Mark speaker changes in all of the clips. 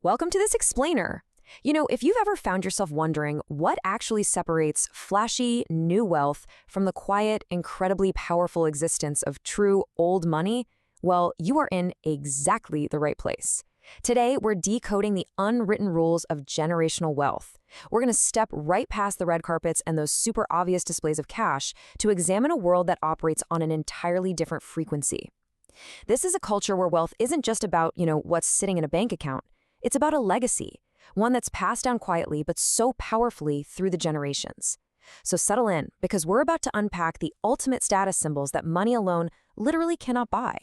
Speaker 1: Welcome to this explainer. If you've ever found yourself wondering what actually separates flashy, new wealth from the quiet, incredibly powerful existence of true old money, well, you are in exactly the right place. Today, we're decoding the unwritten rules of generational wealth. We're going to step right past the red carpets and those super obvious displays of cash to examine a world that operates on an entirely different frequency. This is a culture where wealth isn't just about, what's sitting in a bank account. It's about a legacy, one that's passed down quietly but so powerfully through the generations. So settle in, because we're about to unpack the ultimate status symbols that money alone literally cannot buy.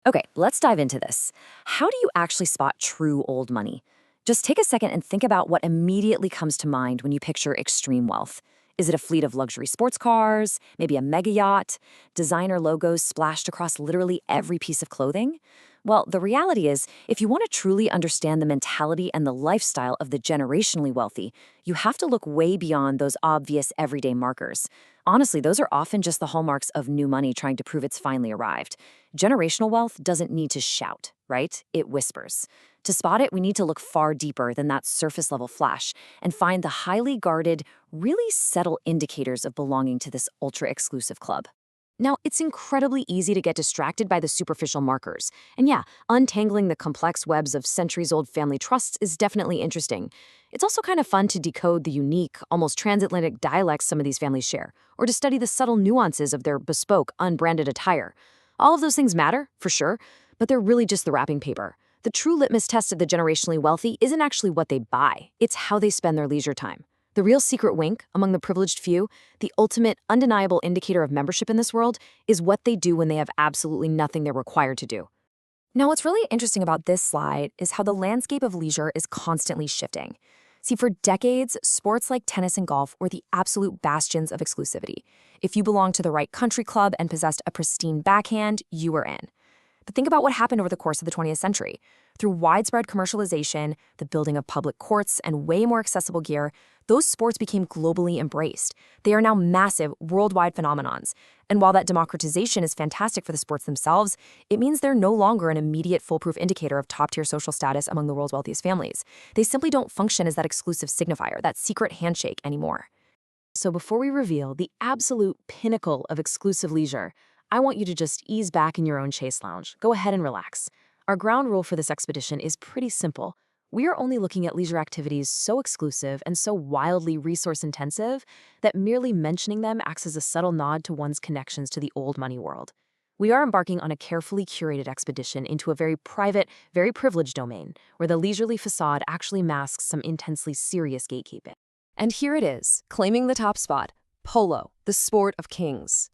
Speaker 2: Okay, let's dive into this. How do you actually spot true old money? Just take a second and think about what immediately comes to mind when you picture extreme wealth. Is it a fleet of luxury sports cars? Maybe a mega yacht? Designer logos splashed across literally every piece of clothing? Well, the reality is, if you want to truly understand the mentality and the lifestyle of the generationally wealthy, you have to look way beyond those obvious everyday markers. Honestly, those are often just the hallmarks of new money trying to prove it's finally arrived. Generational wealth doesn't need to shout, right? It whispers. To spot it, we need to look far deeper than that surface-level flash and find the highly guarded, really subtle indicators of belonging to this ultra-exclusive club. Now, it's incredibly easy to get distracted by the superficial markers. And yeah, untangling the complex webs of centuries-old family trusts is definitely interesting. It's also kind of fun to decode the unique, almost transatlantic dialects some of these families share, or to study the subtle nuances of their bespoke, unbranded attire. All of those things matter, for sure, but they're really just the wrapping paper. The true litmus test of the generationally wealthy isn't actually what they buy, it's how they spend their leisure time. The real secret wink among the privileged few, the ultimate undeniable indicator of membership in this world, is what they do when they have absolutely nothing they're required to do. Now, what's really interesting about this slide is how the landscape of leisure is constantly shifting. See, for decades, sports like tennis and golf were the absolute bastions of exclusivity. If you belonged to the right country club and possessed a pristine backhand, you were in. But think about what happened over the course of the 20th century. Through widespread commercialization, the building of public courts, and way more accessible gear, those sports became globally embraced. They are now massive, worldwide phenomenons. And while that democratization is fantastic for the sports themselves, it means they're no longer an immediate foolproof indicator of top-tier social status among the world's wealthiest families. They simply don't function as that exclusive signifier, that secret handshake anymore. So before we reveal the absolute pinnacle of exclusive leisure, I want you to just ease back in your own Chase Lounge. Go ahead and relax. Our ground rule for this expedition is pretty simple. We are only looking at leisure activities so exclusive and so wildly resource-intensive that merely mentioning them acts as a subtle nod to one's connections to the old money world. We are embarking on a carefully curated expedition into a very private, very privileged domain, where the leisurely facade actually masks some intensely serious gatekeeping. And here it is, claiming the top spot, polo, the sport of kings.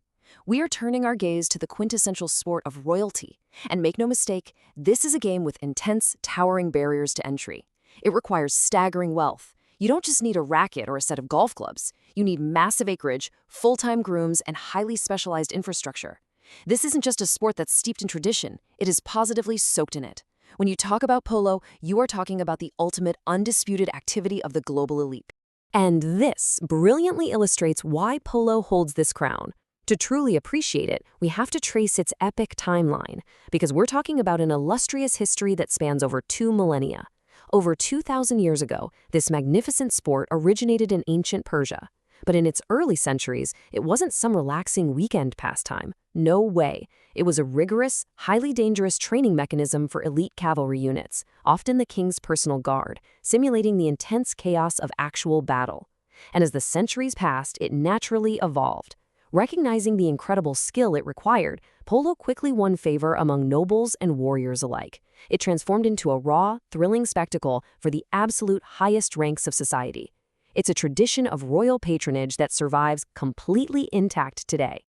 Speaker 2: We are turning our gaze to the quintessential sport of royalty. And make no mistake, this is a game with intense, towering barriers to entry. It requires staggering wealth. You don't just need a racket or a set of golf clubs. You need massive acreage, full-time grooms, and highly specialized infrastructure. This isn't just a sport that's steeped in tradition. It is positively soaked in it. When you talk about polo, you are talking about the ultimate, undisputed activity of the global elite. And this brilliantly illustrates why polo holds this crown. To truly appreciate it, we have to trace its epic timeline, because we're talking about an illustrious history that spans over 2 millennia. Over 2,000 years ago, this magnificent sport originated in ancient Persia. But in its early centuries, it wasn't some relaxing weekend pastime. No way. It was a rigorous, highly dangerous training mechanism for elite cavalry units, often the king's personal guard, simulating the intense chaos of actual battle. And as the centuries passed, it naturally evolved. Recognizing the incredible skill it required, polo quickly won favor among nobles and warriors alike. It transformed into a raw, thrilling spectacle for the absolute highest ranks of society. It's a tradition of royal patronage that survives completely intact today.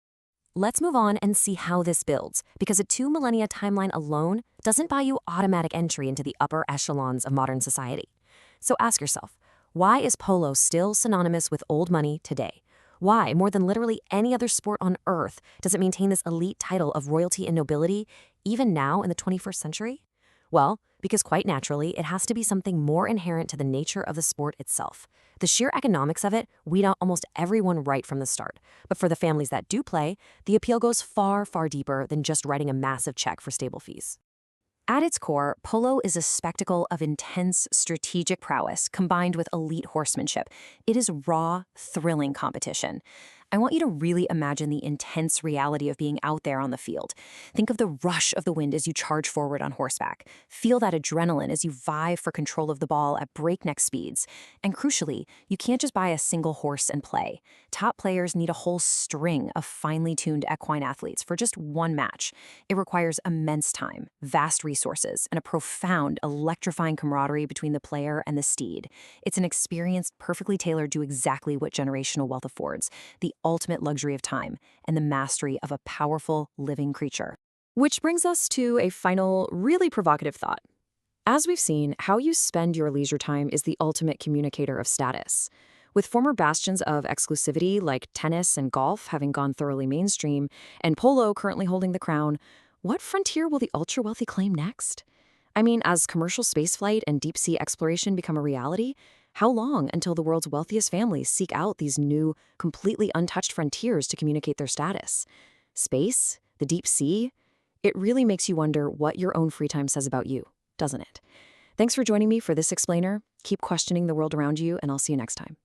Speaker 2: Let's move on and see how this builds, because a 2 millennia timeline alone doesn't buy you automatic entry into the upper echelons of modern society. So ask yourself, why is polo still synonymous with old money today? Why, more than literally any other sport on Earth, does it maintain this elite title of royalty and nobility, even now in the 21st century? Well, because quite naturally, it has to be something more inherent to the nature of the sport itself. The sheer economics of it weed out almost everyone right from the start. But for the families that do play, the appeal goes far, far deeper than just writing a massive check for stable fees.
Speaker 1: At its core, polo is a spectacle of intense strategic prowess combined with elite horsemanship. It is raw, thrilling competition. I want you to really imagine the intense reality of being out there on the field. Think of the rush of the wind as you charge forward on horseback. Feel that adrenaline as you vie for control of the ball at breakneck speeds. And crucially, you can't just buy a single horse and play. Top players need a whole string of finely tuned equine athletes for just one match. It requires immense time, vast resources, and a profound, electrifying camaraderie between the player and the steed. It's an experience perfectly tailored to exactly what generational wealth affords: the ultimate luxury of time and the mastery of a powerful, living creature. Which brings us to a final, really provocative thought. As we've seen, how you spend your leisure time is the ultimate communicator of status. With former bastions of exclusivity like tennis and golf having gone thoroughly mainstream, and polo currently holding the crown, what frontier will the ultra-wealthy claim next? I mean, as commercial spaceflight and deep-sea exploration become a reality, how long until the world's wealthiest families seek out these new, completely untouched frontiers to communicate their status? Space? The deep sea? It really makes you wonder what your own free time says about you, doesn't it? Thanks for joining me for this explainer. Keep questioning the world around you, and I'll see you next time.